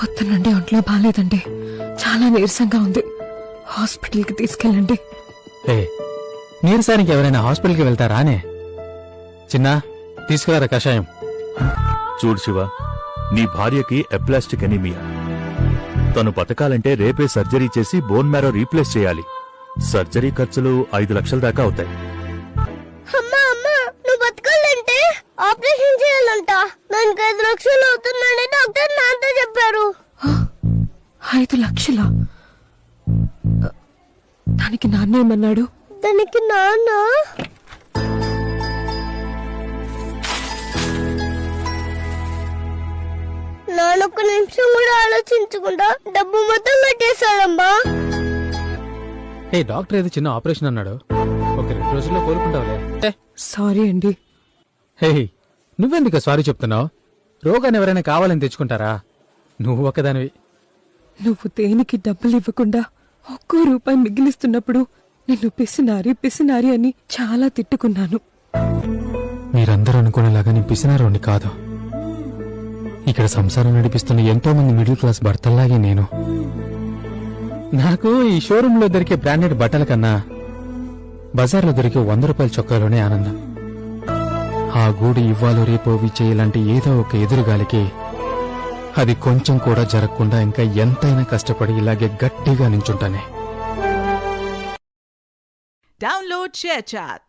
పొద్దు నుండి ఒంట్లో బాగాలేదండి, చాలా నీరసంగా ఉంది. హాస్పిటల్కి తీసుకెళ్ళండి. నీరసానికి ఎవరైనా హాస్పిటల్కి వెళ్తారా అనే? చిన్నా, తీసుకురారా కషాయం. చూడు శివ, నీ భార్యకి ఎప్లాస్టిక్ ఎనీమియా. తను బతకాలంటే రేపే సర్జరీ చేసి బోన్ మ్యారో రీప్లేస్ చేయాలి. సర్జరీ ఖర్చులు 5 లక్షల దాకా అవుతాయి. అమ్మా అమ్మా, నువ్వు బతకాలంటే ఆపరేషన్ చేయాలంట. దానికి 5 లక్షలు అవుతుందని డాక్టర్ నాతో చెప్పారు. 5 లక్షలా? దానికి నాన్నేమన్నాడు? దానికి నాన్న ఒక్క నిమిషం కూడా ఆలోచించకుండా డబ్బు మొత్తం కట్టేశాడమ్మా. డాక్టర్ ఏదో చిన్న ఆపరేషన్ అన్నాడు, ఒక 2 రోజుల్లో కోలుకుంటావులే. సారీ అండి. నువ్వెందుకు సారీ చెప్తున్నావు? రోగాన్ని ఎవరైనా కావాలని తెచ్చుకుంటారా? నువ్వు ఒకదానివి. నువ్వు దేనికి డబ్బులు ఇవ్వకుండా ₹1 మిగిలిస్తున్నప్పుడు నిన్ను పిసినారి అని చాలా తిట్టుకున్నాను. మీరందరూ అనుకునేలాగా నేను పిసినారోని కాదు. ఇక్కడ సంసారం నడిపిస్తున్న ఎంతో మంది మిడిల్ క్లాస్ భర్తల్లాగే నేను. నాకు ఈ షోరూమ్ లో దొరికే బ్రాండెడ్ బట్టల కన్నా బజార్లో దొరికే ₹100 చొక్కాలోనే ఆనందం. ఆ గూడు ఇవ్వాలో రేపో విచ్చేయాలంటే ఏదో ఒక ఎదురుగాలికి అది కొంచెం కూడా జరగకుండా ఇంకా ఎంతైనా కష్టపడి ఇలాగే గట్టిగా నించుంటానే. Download ShareChat.